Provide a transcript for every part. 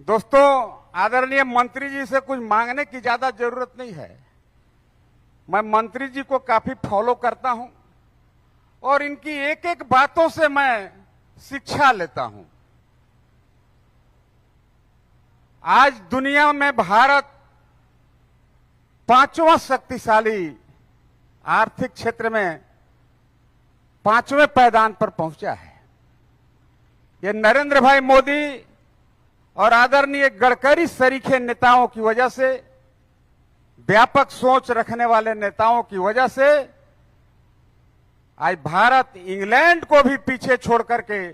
दोस्तों, आदरणीय मंत्री जी से कुछ मांगने की ज्यादा जरूरत नहीं है। मैं मंत्री जी को काफी फॉलो करता हूं और इनकी एक एक बातों से मैं शिक्षा लेता हूं। आज दुनिया में भारत पांचवां शक्तिशाली आर्थिक क्षेत्र में पांचवें पायदान पर पहुंचा है। ये नरेंद्र भाई मोदी और आदरणीय गडकरी सरीखे नेताओं की वजह से, व्यापक सोच रखने वाले नेताओं की वजह से आज भारत इंग्लैंड को भी पीछे छोड़ करके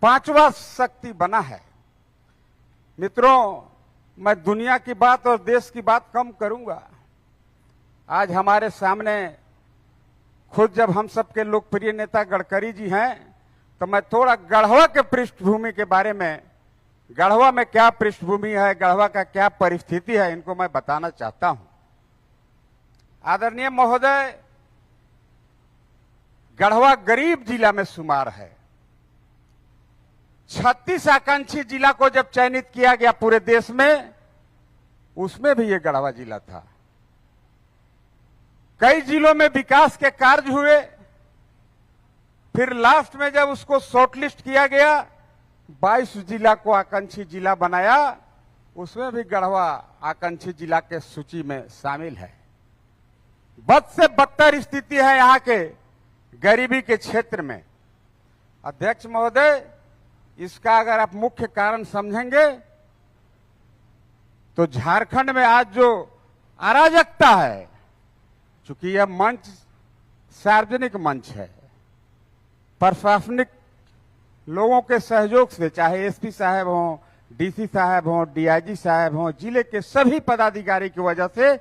पांचवा शक्ति बना है। मित्रों, मैं दुनिया की बात और देश की बात कम करूंगा। आज हमारे सामने खुद जब हम सबके लोकप्रिय नेता गडकरी जी हैं, तो मैं थोड़ा गढ़वा के पृष्ठभूमि के बारे में, गढ़वा में क्या पृष्ठभूमि है, गढ़वा का क्या परिस्थिति है, इनको मैं बताना चाहता हूं। आदरणीय महोदय, गढ़वा गरीब जिला में शुमार है। 36 आकांक्षी जिला को जब चयनित किया गया पूरे देश में, उसमें भी ये गढ़वा जिला था। कई जिलों में विकास के कार्य हुए, फिर लास्ट में जब उसको शॉर्टलिस्ट किया गया, 22 जिला को आकांक्षी जिला बनाया, उसमें भी गढ़वा आकांक्षी जिला के सूची में शामिल है। बद से बदतर स्थिति है यहां के गरीबी के क्षेत्र में। अध्यक्ष महोदय, इसका अगर आप मुख्य कारण समझेंगे तो झारखंड में आज जो अराजकता है, चूंकि यह मंच सार्वजनिक मंच है, प्रशासनिक लोगों के सहयोग से, चाहे एसपी साहब हों, डीसी साहब हों, डीआईजी साहब हों, जिले के सभी पदाधिकारी की वजह से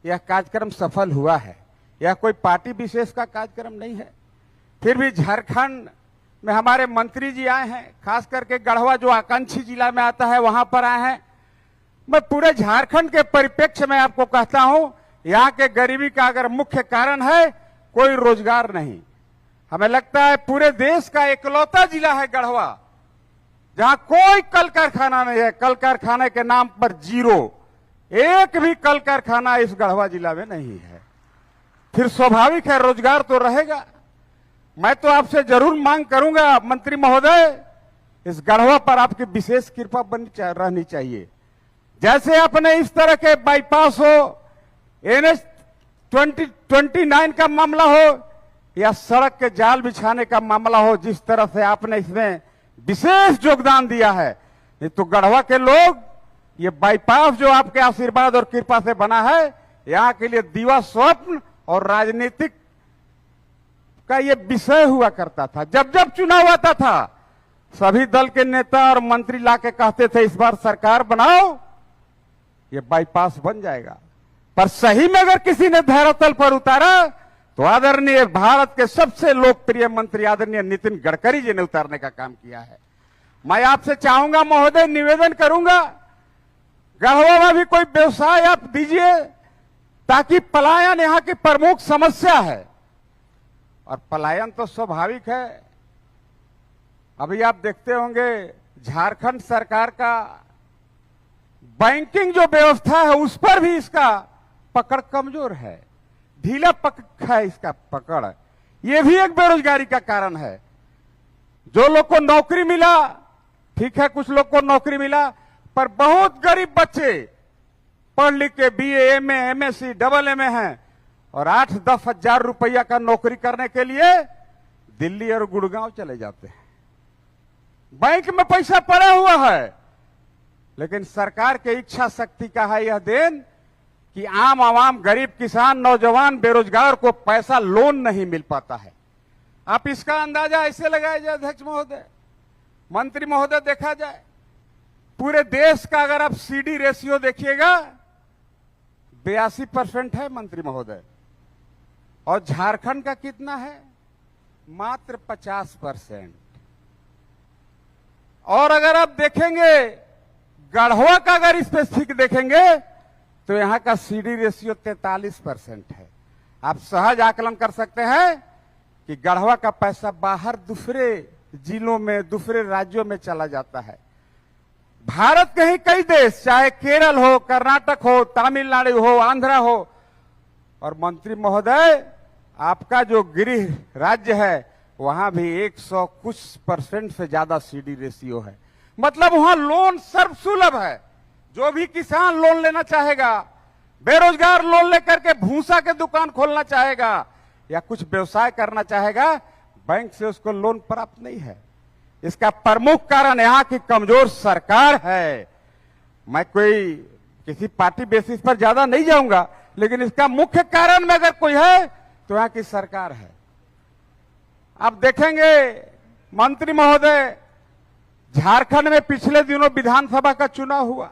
यह कार्यक्रम सफल हुआ है। यह कोई पार्टी विशेष का कार्यक्रम नहीं है। फिर भी झारखंड में हमारे मंत्री जी आए हैं, खास करके गढ़वा जो आकांक्षी जिला में आता है वहां पर आए हैं। मैं पूरे झारखंड के परिप्रेक्ष्य में आपको कहता हूं, यहाँ के गरीबी का अगर मुख्य कारण है कोई रोजगार नहीं। हमें लगता है पूरे देश का इकलौता जिला है गढ़वा जहां कोई कल कारखाना नहीं है। कल कारखाने के नाम पर जीरो, एक भी कल कारखाना इस गढ़वा जिला में नहीं है। फिर स्वाभाविक है रोजगार तो रहेगा। मैं तो आपसे जरूर मांग करूंगा मंत्री महोदय, इस गढ़वा पर आपकी विशेष कृपा रहनी चाहिए। जैसे अपने इस तरह के बाईपास हो, NH 29 का मामला हो या सड़क के जाल बिछाने का मामला हो, जिस तरह से आपने इसमें विशेष योगदान दिया है, नहीं तो गढ़वा के लोग ये बाईपास जो आपके आशीर्वाद और कृपा से बना है, यहाँ के लिए दीवा स्वप्न और राजनीतिक का ये विषय हुआ करता था। जब जब चुनाव आता था, सभी दल के नेता और मंत्री लाके कहते थे इस बार सरकार बनाओ, ये बाईपास बन जाएगा। पर सही में अगर किसी ने धरातल पर उतारा तो आदरणीय भारत के सबसे लोकप्रिय मंत्री आदरणीय नितिन गडकरी जी ने उतारने का काम किया है। मैं आपसे चाहूंगा महोदय, निवेदन करूंगा, गढ़वा में भी कोई व्यवसाय आप दीजिए, ताकि पलायन यहां की प्रमुख समस्या है। और पलायन तो स्वाभाविक है। अभी आप देखते होंगे झारखंड सरकार का बैंकिंग जो व्यवस्था है उस पर भी इसका पकड़ कमजोर है, ढीला पकड़ है इसका पकड़। यह भी एक बेरोजगारी का कारण है। जो लोग को नौकरी मिला, ठीक है, कुछ लोग को नौकरी मिला, पर बहुत गरीब बच्चे पढ़ लिख के BA, MA, MSc, AA हैं और 8-10 हजार रुपया का नौकरी करने के लिए दिल्ली और गुड़गांव चले जाते हैं। बैंक में पैसा पड़ा हुआ है, लेकिन सरकार के इच्छा शक्ति का है यह देन कि आम आवाम, गरीब किसान, नौजवान, बेरोजगार को पैसा, लोन नहीं मिल पाता है। आप इसका अंदाजा ऐसे लगाया जाए अध्यक्ष महोदय, मंत्री महोदय, देखा जाए पूरे देश का अगर आप CD रेशियो देखिएगा 82% है मंत्री महोदय, और झारखंड का कितना है? मात्र 50%। और अगर आप देखेंगे गढ़वा का अगर स्पेसिफिक देखेंगे तो यहां का CD रेशियो 43% है। आप सहज आकलन कर सकते हैं कि गढ़वा का पैसा बाहर दूसरे जिलों में, दूसरे राज्यों में चला जाता है। भारत के ही कई देश, चाहे केरल हो, कर्नाटक हो, तमिलनाडु हो, आंध्रा हो, और मंत्री महोदय आपका जो गृह राज्य है वहां भी 100 कुछ % से ज्यादा सीडी रेशियो है। मतलब वहां लोन सर्वसुलभ है। जो भी किसान लोन लेना चाहेगा, बेरोजगार लोन लेकर के भूसा के दुकान खोलना चाहेगा या कुछ व्यवसाय करना चाहेगा, बैंक से उसको लोन प्राप्त नहीं है। इसका प्रमुख कारण यहां की कमजोर सरकार है। मैं कोई किसी पार्टी बेसिस पर ज्यादा नहीं जाऊंगा, लेकिन इसका मुख्य कारण में अगर कोई है तो यहां की सरकार है। आप देखेंगे मंत्री महोदय, झारखंड में पिछले दिनों विधानसभा का चुनाव हुआ।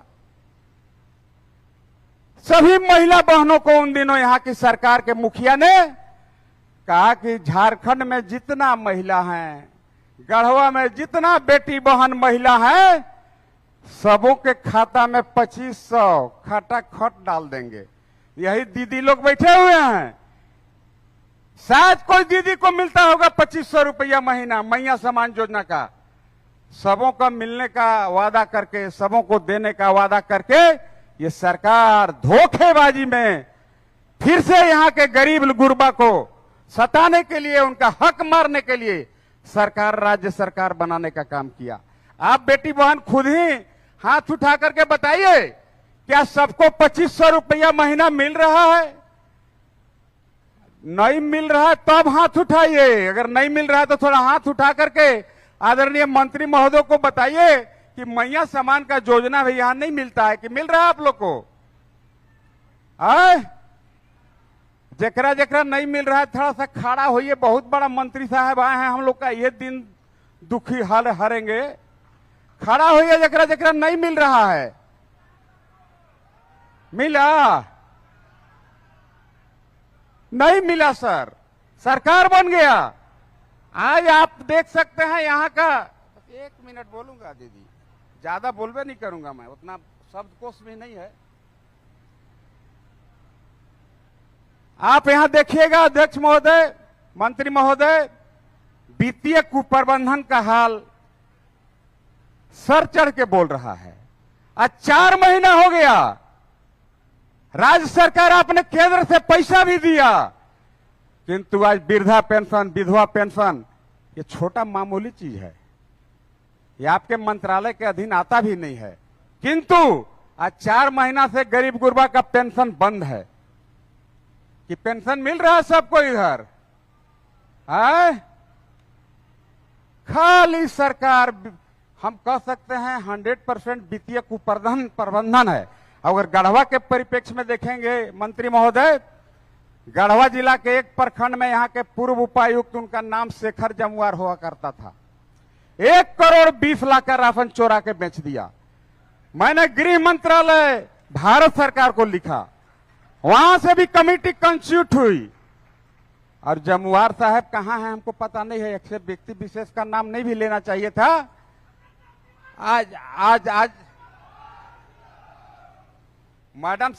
सभी महिला बहनों को उन दिनों यहां की सरकार के मुखिया ने कहा कि झारखंड में जितना महिला हैं, गढ़वा में जितना बेटी बहन महिला है, सबों के खाता में 2500 खटाखट डाल देंगे। यही दीदी लोग बैठे हुए हैं। शायद कोई दीदी को मिलता होगा 2500 रुपया महीना मैया सम्मान योजना का। सबों का मिलने का वादा करके, सबों को देने का वादा करके ये सरकार धोखेबाजी में फिर से यहां के गरीब गुरबा को सताने के लिए, उनका हक मारने के लिए सरकार राज्य सरकार बनाने का काम किया। आप बेटी बहन खुद ही हाथ उठा करके बताइए, क्या सबको 2500 रुपया महीना मिल रहा है? नहीं मिल रहा है तब हाथ उठाइए। अगर नहीं मिल रहा है तो थोड़ा हाथ उठा करके आदरणीय मंत्री महोदय को बताइए कि मैया सम्मान का योजना भी यहां नहीं मिलता है कि मिल रहा है आप लोग को? जेकरा जेकरा नहीं मिल रहा है थोड़ा सा खड़ा होइए। बहुत बड़ा मंत्री साहब आए हैं, हम लोग का ये दिन दुखी हाल हरेंगे। खड़ा होइए जेकरा जेकरा नहीं मिल रहा है। मिला? नहीं मिला सर, सरकार बन गया। आज आप देख सकते हैं यहाँ का, 1 मिनट बोलूंगा दीदी, ज्यादा बोलबे नहीं करूंगा मैं, उतना शब्दकोश में नहीं है। आप यहां देखिएगा अध्यक्ष महोदय, मंत्री महोदय, वित्तीय कुप्रबंधन का हाल सर चढ़ के बोल रहा है। आज 4 महीना हो गया, राज्य सरकार आपने केंद्र से पैसा भी दिया, किंतु आज वृद्धा पेंशन, विधवा पेंशन ये छोटा मामूली चीज है, ये आपके मंत्रालय के अधीन आता भी नहीं है। किंतु आज 4 महीना से गरीब गुरबा का पेंशन बंद है। कि पेंशन मिल रहा है सबको इधर है? खाली सरकार, हम कह सकते हैं 100% वित्तीय कुप्रबंधन है। अगर गढ़वा के परिप्रेक्ष्य में देखेंगे मंत्री महोदय, गढ़वा जिला के एक प्रखंड में यहाँ के पूर्व उपायुक्त, उनका नाम शेखर जमुआर हुआ करता था, 1 करोड़ 20 लाख का राशन चोरा के बेच दिया। मैंने गृह मंत्रालय भारत सरकार को लिखा, वहां से भी कमेटी कंस्टिट्यूट हुई, और जमुआर साहब कहां है हमको पता नहीं है। एक व्यक्ति विशेष का नाम नहीं भी लेना चाहिए था। आज मैडम